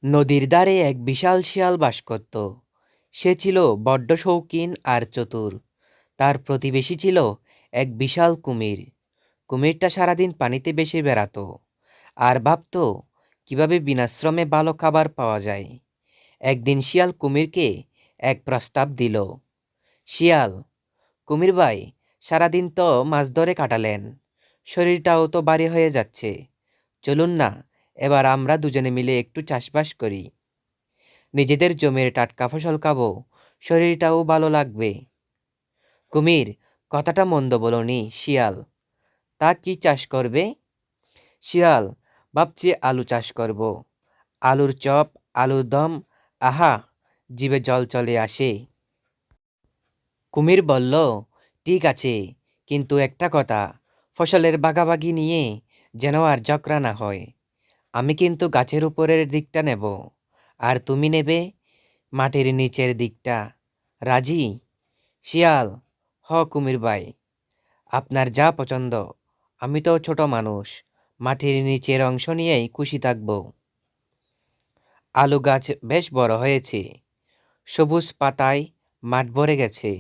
নদীর ধারে এক বিশাল শিয়াল বাস করত। সে ছিল বড্ড শৌখিন আর চতুর। তার প্রতিবেশী ছিল এক বিশাল কুমির। কুমিরটা সারাদিন পানিতে ভেসে বেড়াতো আর ভাবত কিভাবে বিনাশ্রমে ভালো খাবার পাওয়া যায়। একদিন শিয়াল কুমিরকে এক প্রস্তাব দিল। শিয়াল, কুমির ভাই, সারাদিন তো মাছ ধরে কাটালেন, শরীরটাও তো ভারী হয়ে যাচ্ছে। চলুন না, এবার আমরা দুজনে মিলে একটু চাষবাস করি। নিজেদের জমির টাটকা ফসল খাবো, শরীরটাও ভালো লাগবে। কুমির, কথাটা মন্দ বলনি শিয়াল। তা কি চাষ করবে? শিয়াল, ভাবছি আলু চাষ করব। আলুর চপ, আলুর দম, আহা, জিভে জল চলে আসে। কুমির বলল, ঠিক আছে, কিন্তু একটা কথা, ফসলের ভাগাভাগি নিয়ে যেন আর ঝগড়া না হয়। আমি কিন্তু গাছের উপরের দিকটা নেব, আর তুমি নেবে মাটির নিচের দিকটা। রাজি? শিয়াল, হ কুমির ভাই, আপনার যা পছন্দ। আমি তো ছোট মানুষ, মাটির নিচের অংশ নিয়েই খুশি থাকব। আলু গাছ বেশ বড় হয়েছে, সবুজ পাতায় মাঠ ভরে গেছে।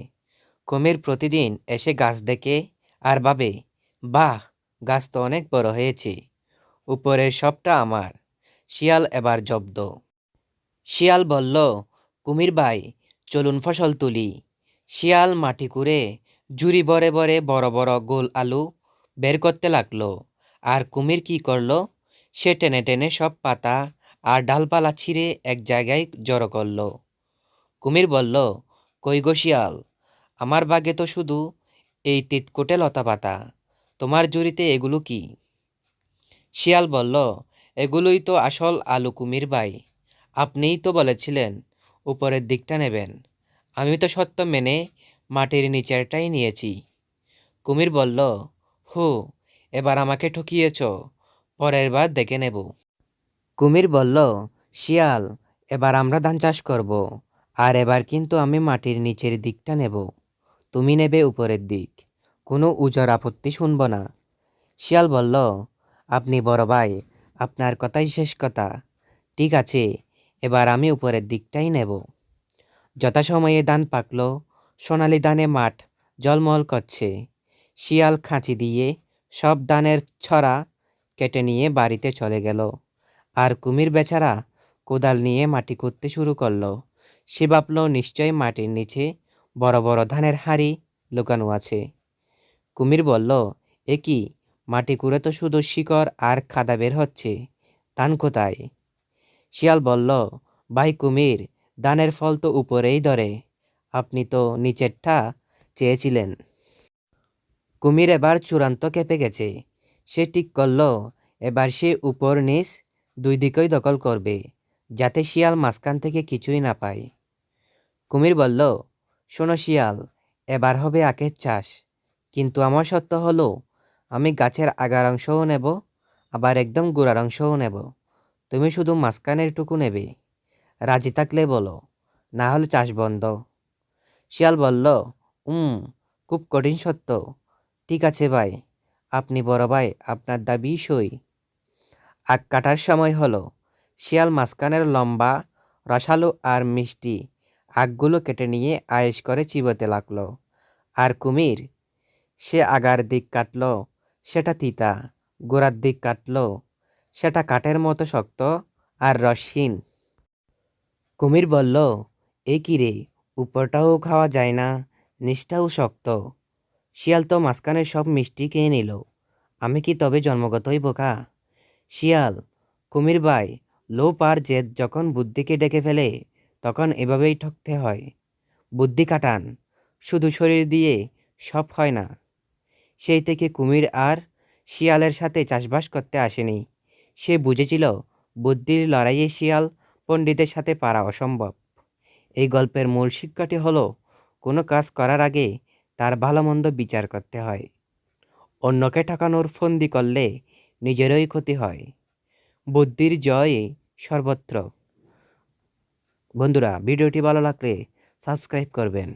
কুমির প্রতিদিন এসে গাছ দেখে আর ভাবে, বাহ, গাছ তো অনেক বড় হয়েছে, উপরের সবটা আমার। শিয়াল এবার জব্দ। শিয়াল বলল, কুমির ভাই, চলুন ফসল তুলি। শিয়াল মাটি খুঁড়ে ঝুড়ি ভরে ভরে বড় বড় গোল আলু বের করতে লাগলো। আর কুমির কি করলো? সে টেনে টেনে সব পাতা আর ডালপালা ছিঁড়ে এক জায়গায় জড়ো করলো। কুমির বলল, কই গো শিয়াল, আমার বাগে তো শুধু এই তিতকুটে লতা পাতা, তোমার ঝুড়িতে এগুলো কি? শিয়াল বলল, এগুলোই তো আসল আলু কুমির ভাই, আপনিই তো বলেছিলেন উপরের দিকটা নেবেন। আমি তো সত্য মেনে মাটির নিচেরটাই নিয়েছি। কুমির বলল, হু, এবার আমাকে ঠকিয়েছ, পরের বার দেখে নেব। কুমির বলল, শিয়াল, এবার আমরা ধান চাষ করব, আর এবার কিন্তু আমি মাটির নিচের দিকটা নেব, তুমি নেবে উপরের দিক। কোনো উজর আপত্তি শুনব না। শিয়াল বলল, আপনি বড় ভাই, আপনার কথাই শেষ কথা। ঠিক আছে, এবার আমি উপরের দিকটাই নেব। যথাসময়ে ধান পাকল, সোনালি ধানে মাঠ জলমল করছে। শিয়াল খাঁচি দিয়ে সব ধানের ছড়া কেটে নিয়ে বাড়িতে চলে গেল। আর কুমির বেচারা কোদাল নিয়ে মাটি খুঁড়তে শুরু করলো। সে ভাবল নিশ্চয়ই মাটির নিচে বড় বড় ধানের হাঁড়ি লুকানো আছে। কুমির বলল, এ কি, মাটি খুঁড়ে তো শুধু শিকড় আর খাদা বের হচ্ছে, ধান কোথায়? শিয়াল বলল, ভাই কুমির, ধানের ফল তো উপরেই ধরে, আপনি তো নিচেরটা চেয়েছিলেন। কুমির এবার চূড়ান্ত ক্ষেপে গেছে। সে ঠিক করল এবার সে উপর নিচ দুই দিকেই দখল করবে, যাতে শিয়াল মাঝখান থেকে কিছুই না পায়। কুমির বলল, শোনো শিয়াল, এবার হবে আখের চাষ, কিন্তু আমার শর্ত হলো আমি গাছের আগার অংশও নেব, আবার একদম গোড়ার অংশও নেব। তুমি শুধু মাঝখানের টুকু নেবে। রাজি থাকলে বলো, না হলে চাষ বন্ধ। শিয়াল বলল, হুম, খুব কঠিন সত্য। ঠিক আছে ভাই, আপনি বড় ভাই, আপনার দাবি সই। আখ কাটার সময় হলো। শিয়াল মাঝখানের লম্বা, রসালো আর মিষ্টি আখগুলো কেটে নিয়ে আয়েশ করে চিবোতে লাগলো। আর কুমির, সে আগার দিক কাটল, সেটা তিতা, গোড়ার দিক কাটল, সেটা কাঠের মতো শক্ত আর রসহীন। কুমির বলল, এ কি রে, উপরটাও খাওয়া যায় না, নিচটাও শক্ত। শিয়াল তো মাঝখানের সব মিষ্টি খেয়ে নিল, আমি কি তবে জন্মগতই বোকা? শিয়াল, কুমির ভাই, লোভ আর জেদ যখন বুদ্ধিকে ডেকে ফেলে, তখন এভাবেই ঠকতে হয়। বুদ্ধি কাটান, শুধু শরীর দিয়ে সব হয় না। সেই থেকে কুমির আর শিয়ালের সাথে চাষবাস করতে আসেনি। সে বুঝেছিল বুদ্ধির লড়াইয়ে শিয়াল পণ্ডিতের সাথে পারা অসম্ভব। এই গল্পের মূল শিক্ষাটি হলো, কোনো কাজ করার আগে তার ভালো মন্দ বিচার করতে হয়। অন্যকে ঠকানোর ফন্দি করলে নিজেরই ক্ষতি হয়। বুদ্ধির জয় সর্বত্র। বন্ধুরা, ভিডিওটি ভালো লাগলে সাবস্ক্রাইব করবেন।